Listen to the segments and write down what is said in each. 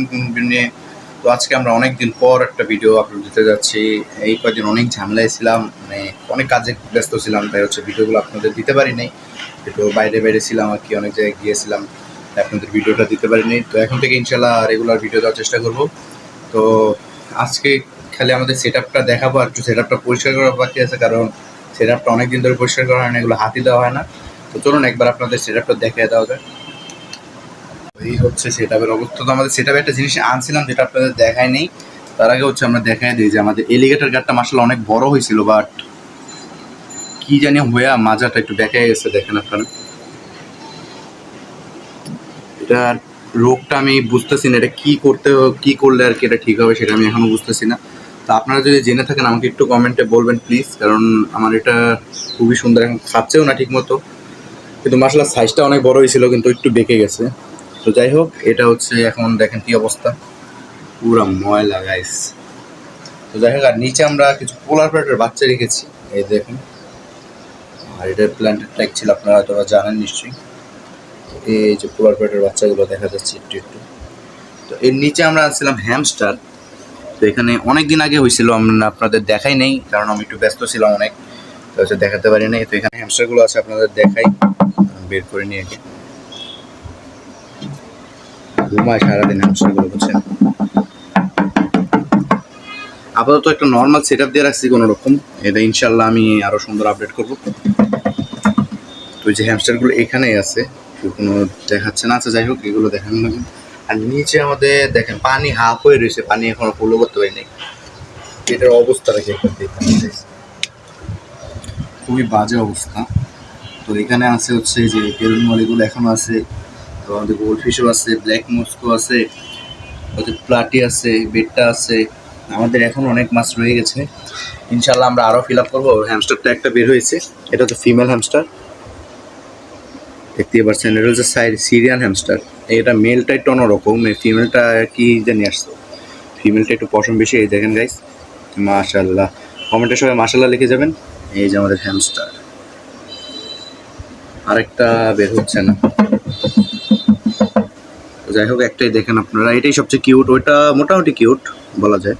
নতুন কোন নিয়ে। তো আজকে আমরা অনেক দিন পর একটা ভিডিও আপলোড দিতে যাচ্ছি। এই কয়েকদিন অনেক ঝামেলায় ছিলাম, মানে অনেক কাজে ব্যস্ত ছিলাম, তাই হচ্ছে ভিডিওগুলো আপনাদের দিতে পারিনি। একটু বাইরে বাইরে ছিলাম আর কি, অনেক জায়গায় গিয়েছিলাম, তাই আপনাদের ভিডিওটা দিতে পারিনি। তো এখন থেকে ইনশাল্লাহ রেগুলার ভিডিও দেওয়ার চেষ্টা করব। তো আজকে খালি আমাদের সেট আপটা দেখাবো, আর একটু সেট আপটা পরিষ্কার করা বাকি আছে, কারণ সেট আপটা অনেকদিন ধরে পরিষ্কার করা হয় না, এগুলো হাতি দেওয়া হয় না। তো চলুন একবার আপনাদের সেট আপটা দেখিয়ে দেওয়া যায়। এই হচ্ছে সেট আপের অবস্থা। তো আমাদের সেট আপে একটা জিনিস আনছিলাম যেটা আপনাদের দেখায় নেই, তার আগে হচ্ছে আমরা দেখাই দিই যে আমাদের এলিগেটর গার্ডটা মাসাল্লাহ অনেক বড় হয়েছিল, বাট কি জানি হইয়া মাজাটা একটু দেখা গেছে। দেখেন আপনারা, এটার রোগটা আমি বুঝতেছি না, এটা কি করলে আর কি এটা ঠিক হবে সেটা আমি এখনো বুঝতেছি না। তো আপনারা যদি জেনে থাকেন আমাকে একটু কমেন্টে বলবেন প্লিজ, কারণ আমার এটা খুবই সুন্দর, এখন খাচ্ছেও না ঠিক মতো, কিন্তু মাসাল্লাহ সাইজটা অনেক বড় হয়েছিল, কিন্তু একটু বেঁকে গেছে। তো যাই হোক, এটা হচ্ছে এখন দেখেন কি অবস্থা, পুরা ময়লা গাইস। তো যাই হোক, আর নিচে আমরা কিছু পোলার প্যারেটের বাচ্চা রেখেছি, এই দেখুন। আর এটার প্ল্যান্টেড ট্যাগ ছিল, আপনারা হয়তো জানেন নিশ্চয়ই। এই যে পোলার প্যারেটের বাচ্চাগুলো দেখা যাচ্ছে একটু একটু। তো এর নিচে আমরা আনছিলাম হ্যামস্টার। তো এখানে অনেক দিন আগে হয়েছিল, আমরা আপনাদের দেখাই নেই, কারণ আমি একটু ব্যস্ত ছিলাম অনেক, তো হচ্ছে দেখাতে পারি নাই। তো এখানে হ্যামস্টারগুলো আছে, আপনাদের দেখাই, বের করে নিয়ে গিয়ে ঘুমায় সারাদিন হ্যামস্টারগুলো, বুঝছেন। আপাতত একটা নর্মাল সেট আপ দিয়ে রাখছি কোনো রকম, এটা ইনশাল্লাহ আমি আরও সুন্দর আপডেট করবো। তো এই যে হ্যামস্টারগুলো এখানেই আছে, কোনো দেখাচ্ছে না। আচ্ছা যাই হোক, এগুলো দেখানো লাগবে। আর নিচে আমাদের দেখেন পানি হাফ হয়ে রয়েছে, পানি এখনো ফুলও করতে পারিনি। এটার অবস্থাটা কি একটা দেখেন, খুবই বাজে অবস্থা। তো এখানে আছে হচ্ছে যে বেলুন মলিগুলো এখনো আছে, তো আমাদের গোল্ড ফিশও আছে, ব্ল্যাক মস্কো আছে, ওদের প্লাটি আছে, বেডটা আছে, আমাদের এখন অনেক মাছ রয়ে গেছে। ইনশাল্লাহ আমরা আরও ফিল আপ করবো। হ্যামস্টারটা একটা বের হয়েছে, এটা হচ্ছে ফিমেল হ্যামস্টার, দেখতেই পাচ্ছেন। এটা হচ্ছে সিরিয়ান হ্যামস্টার। এটা মেলটা একটু অন্যরকম, ফিমেলটা কি জানি আসছে, ফিমেলটা একটু পশম বেশি। এই দেখেন গাইস, মাশাল্লাহ। কমেন্টের সবাই মাশাল্লাহ লিখে যাবেন। এই যে আমাদের হ্যামস্টার, আরেকটা বের হচ্ছে না। যাই হোক, একটাই দেখেন আপনারা, এটাই সবচেয়ে কিউট, ওইটা মোটামুটি কিউট বলা যায়।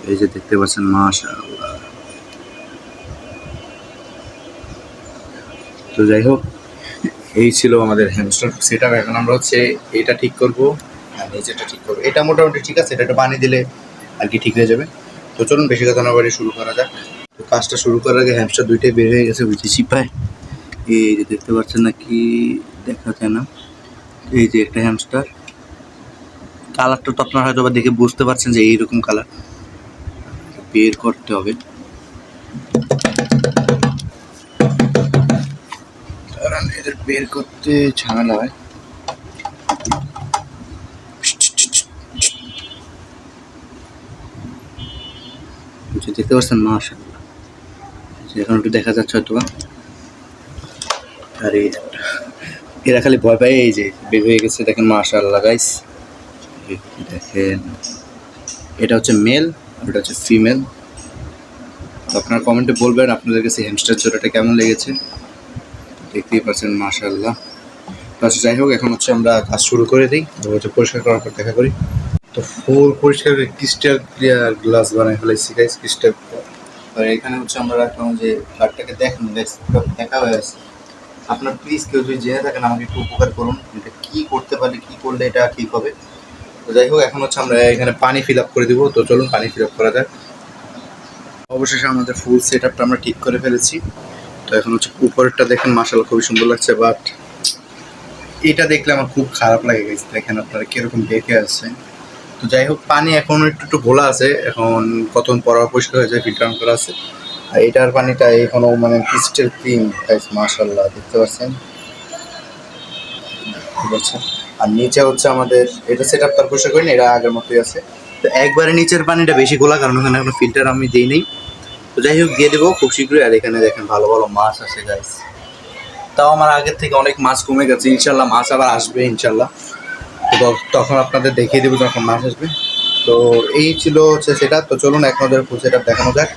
এই যে দেখতে পাচ্ছেন, মাশাআল্লাহ। তো যাই হোক, এই ছিল আমাদের হ্যামস্টার সেট আপ। এখন আমরা হচ্ছে এটা ঠিক করবো, আর নিচেটা ঠিক করবো। এটা মোটামুটি ঠিক আছে, এটা একটু পানি দিলে আর কি ঠিক হয়ে যাবে। তো চলুন বেশি কথা না বাড়ি শুরু করা যাক। তো কাজটা শুরু করার আগে হ্যামস্টার দুইটাই বের হয়ে গেছে, বুঝছি চিপায়। এই যে দেখতে পাচ্ছেন নাকি, দেখা যায় না। এই যে একটা হ্যামস্টার, কালারটা তো আপনারা হয়তো দেখে বুঝতে পারছেন যে এইরকম কালার, বের করতে হবে। কারণ এদের বের করতে ঝামেলা হয়। দেখতে পাচ্ছেন, মাশাআল্লাহ। এখন একটু দেখা যাচ্ছে হয়তো। আর এরা খালি ভয় পায়। এই যে বের হয়ে গেছে, দেখেন, মাশাআল্লাহ গাইস। দেখেন, এটা হচ্ছে মেল, ওটা হচ্ছে ফিমেল। আপনারা কমেন্টে বলবেন আপনাদের কাছে হ্যামস্টার জোড়াটা কেমন লেগেছে। দেখতেই পাচ্ছেন, মাশাআল্লাহ। আচ্ছা যাই হোক, এখন হচ্ছে আমরা কাজ শুরু করে দিই, হচ্ছে পরিষ্কার করার পর দেখা করি। তো ফুল পরিষ্কার করে ক্রিস্টাল ক্লিয়ার গ্লাস বানাই ফেলাইছি গাইস, ক্রিস্টাল। আর এখানে হচ্ছে আমরা রাখলাম যে কার্ডটাকে দেখেন, দেখা হয়ে আছে। আপনার প্লিজ কেউ যদি জেনে থাকেন আমাকে একটু উপকার করুন, এটা কী করতে পারি, কী করলে এটা ঠিক হবে। তো যাই হোক, এখন হচ্ছে আমরা এখানে পানি ফিল আপ করে দিব। তো চলুন পানি ফিল আপ করা যাক। অবশেষে আমাদের ফুল সেট আপটা আমরা ঠিক করে ফেলেছি। তো এখন হচ্ছে উপরেরটা দেখেন, মাশাআল্লাহ খুবই সুন্দর লাগছে, বাট এটা দেখলে আমার খুব খারাপ লাগে গেছে। দেখেন আপনারা কীরকম দেখে আছে। তো যাই হোক, পানি এখন একটু একটু ঘোলা আছে, এখন কতক্ষণ পর পরিষ্কার হয়ে যায়, ফিল্টার করা আছে। আর এটার পানিটা এখনও মানে ক্রিস্টাল ক্লিন, মাশাআল্লাহ, দেখতে পাচ্ছেন। ঠিক আছে। আর নিচে হচ্ছে আমাদের এটা সেট আপ তার পরিষ্কার করিনি, এটা আগের মতোই আছে। তো একবারে নিচের পানিটা বেশি গোলা, কারণ ওখানে এখনো ফিল্টার আমি দিই নেই। তো যাই হোক, দিয়ে দেবো খুব শীঘ্রই। আর এখানে দেখেন ভালো ভালো মাছ আছে গাইস, তাও আমার আগের থেকে অনেক মাছ কমে গেছে। ইনশাল্লাহ মাছ আবার আসবে ইনশাল্লাহ, তো তখন আপনাদের দেখিয়ে দেবো যখন মাছ আসবে। তো এই ছিল হচ্ছে সেটা। তো চলুন এক নজরে ফুল সেট আপ দেখানো যাক।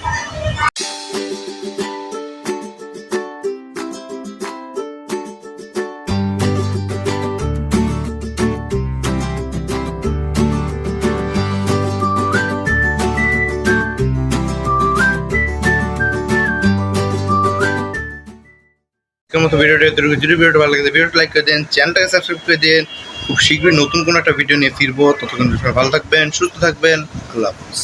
আজকের মতো ভিডিওটা এতটুকু। যদি ভিডিওটা ভালো লাগে ভিডিওটা লাইক করে দেন, চ্যানেলটাকে সাবস্ক্রাইব করে দেন। খুব শীঘ্রই নতুন কোনো একটা ভিডিও নিয়ে ফিরবো। ততক্ষণ সবাই ভালো থাকবেন, সুস্থ থাকবেন। আল্লাহ হাফেজ।